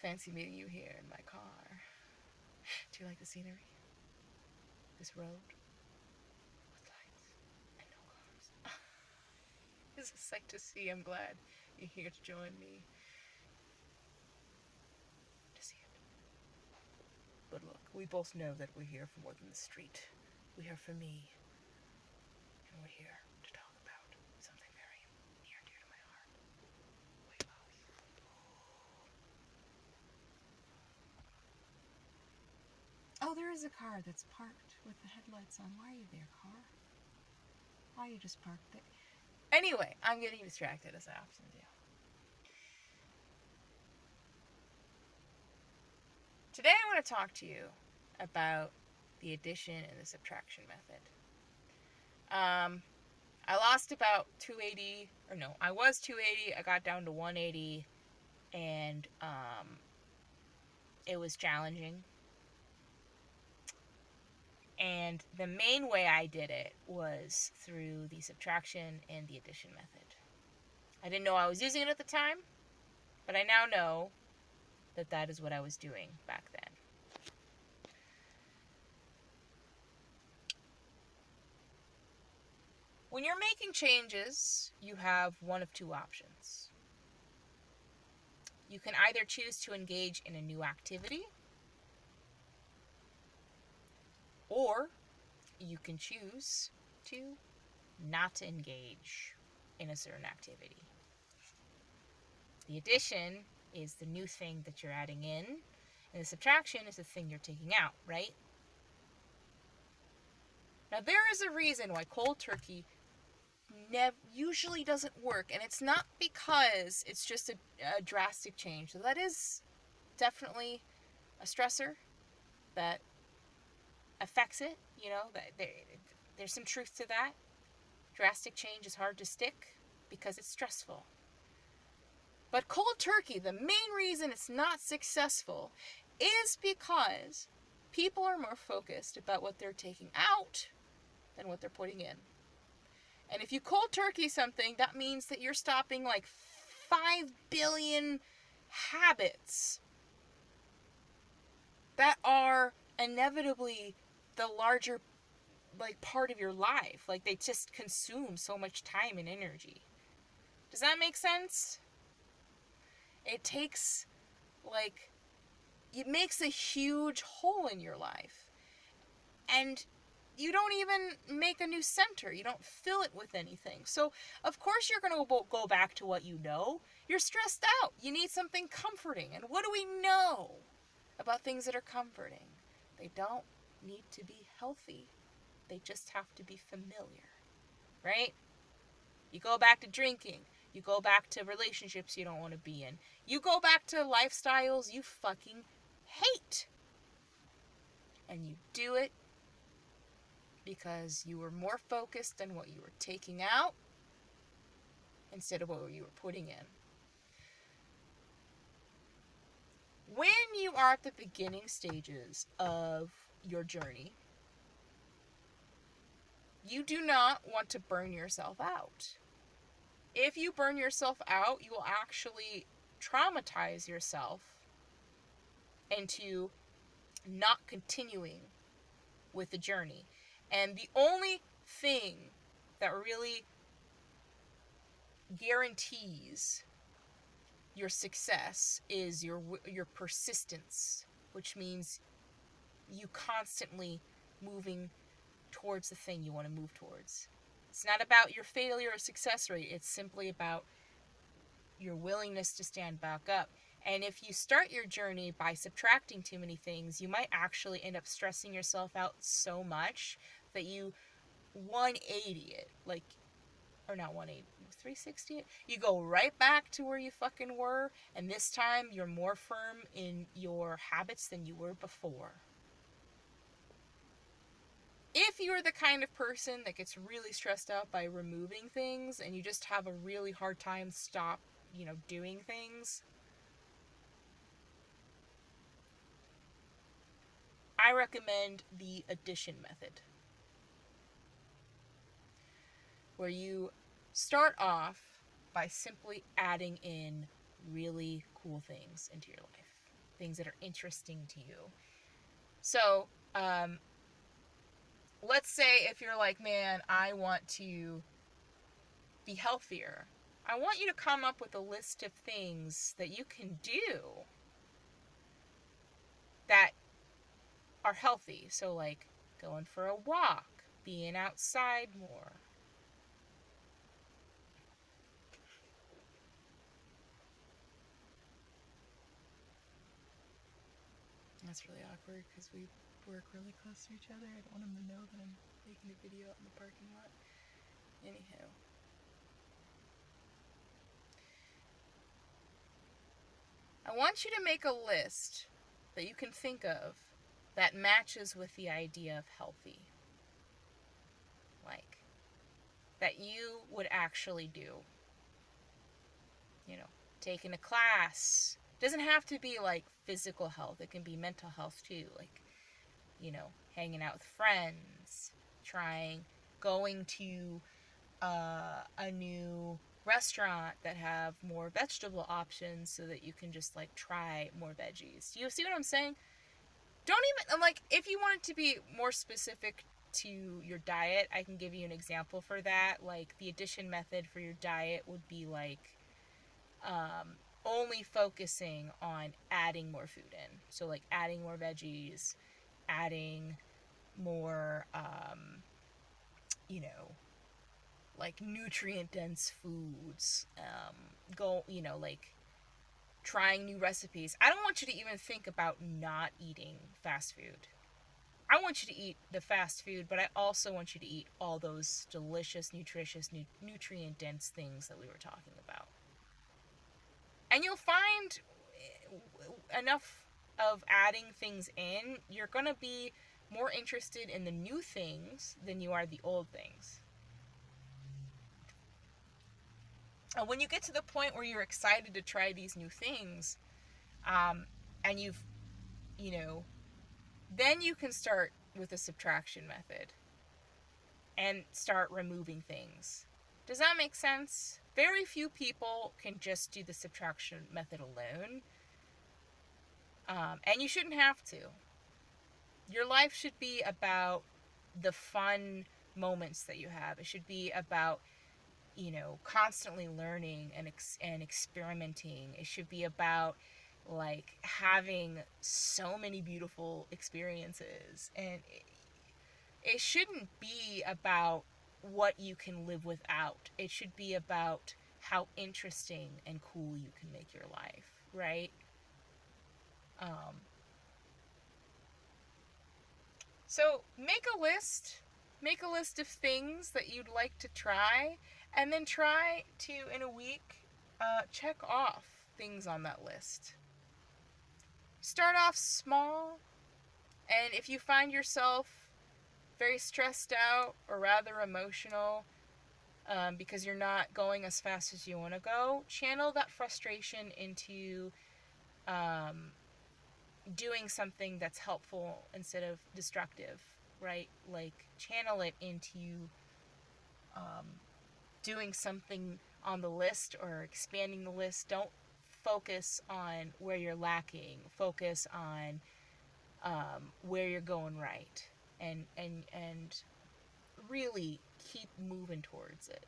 fancy meeting you here in my car. Do you like the scenery? This road with lights and no cars. It's a sight to see. I'm glad you're here to join me to see it. But look, we both know that we're here for more than the street. We're here for me. And we're here to talk about something very near and dear to my heart. Weight loss. Oh, there is a car that's parked with the headlights on. Why are you there, car? Why are you just parked there? Anyway, I'm getting distracted as I often do. Today I want to talk to you about the addition and the subtraction method. I lost about 280, or no, I was 280, I got down to 180, and it was challenging. And the main way I did it was through the subtraction and the addition method. I didn't know I was using it at the time, but I now know that that is what I was doing back then. When you're making changes, you have one of two options. You can either choose to engage in a new activity, or you can choose to not engage in a certain activity. The addition is the new thing that you're adding in, and the subtraction is the thing you're taking out, right? Now, there is a reason why cold turkey usually doesn't work, and it's not because it's just a drastic change. So that is definitely a stressor that affects it. You know, there's some truth to that. Drastic change is hard to stick because it's stressful. But cold turkey, the main reason it's not successful is because people are more focused about what they're taking out than what they're putting in. And if you cold turkey something, that means that you're stopping like 5 billion habits that are inevitably the larger part of your life. Like, they just consume so much time and energy. Does that make sense? It takes, it makes a huge hole in your life. And you don't even make a new center. You don't fill it with anything. So, of course, you're going to go back to what you know. You're stressed out. You need something comforting. And what do we know about things that are comforting? They don't need to be healthy. They just have to be familiar, right? You go back to drinking. You go back to relationships you don't want to be in. You go back to lifestyles you fucking hate. And you do it because you were more focused on what you were taking out instead of what you were putting in. When you are at the beginning stages of your journey, you do not want to burn yourself out. If you burn yourself out, you will actually traumatize yourself into not continuing with the journey. And the only thing that really guarantees your success is your persistence, which means you constantly moving towards the thing you want to move towards. It's not about your failure or success rate. It's simply about your willingness to stand back up. And if you start your journey by subtracting too many things, you might actually end up stressing yourself out so much that you 180 it. Or not 180, 360 it. You go right back to where you fucking were, and this time you're more firm in your habits than you were before. If you're the kind of person that gets really stressed out by removing things and you just have a really hard time doing things, I recommend the addition method, where you start off by simply adding in really cool things into your life. things that are interesting to you. So, let's say if you're like, man, I want to be healthier. I want you to come up with a list of things that you can do that are healthy. So, like going for a walk, being outside more. That's really awkward because we work really close to each other. I don't want him to know that I'm making a video out in the parking lot. Anyhow. I want you to make a list that you can think of that matches with the idea of healthy. Like, that you would actually do. You know, taking a class. It doesn't have to be like physical health, it can be mental health too. Like, you know, hanging out with friends, going to a new restaurant that have more vegetable options so that you can just like try more veggies. Do you see what I'm saying? Don't even like if you want it to be more specific to your diet, I can give you an example for that. Like the addition method for your diet would be like only focusing on adding more food in. So like adding more veggies, adding more you know, like nutrient dense foods, like trying new recipes. I don't want you to even think about not eating fast food. I want you to eat the fast food, but I also want you to eat all those delicious, nutritious, nutrient dense things that we were talking about. And you'll find enough of adding things in, you're going to be more interested in the new things than you are the old things. And when you get to the point where you're excited to try these new things, and then you can start with the subtraction method and start removing things. Does that make sense? Very few people can just do the subtraction method alone. And you shouldn't have to. Your life should be about the fun moments that you have. It should be about, constantly learning and experimenting. It should be about like having so many beautiful experiences. And it shouldn't be about what you can live without. It should be about how interesting and cool you can make your life, right? So make a list. Make a list of things that you'd like to try, and then try to, in a week, check off things on that list. Start off small, and if you find yourself very stressed out or rather emotional because you're not going as fast as you want to go, channel that frustration into doing something that's helpful instead of destructive, right? Like channel it into doing something on the list or expanding the list. Don't focus on where you're lacking. Focus on where you're going right, and really keep moving towards it.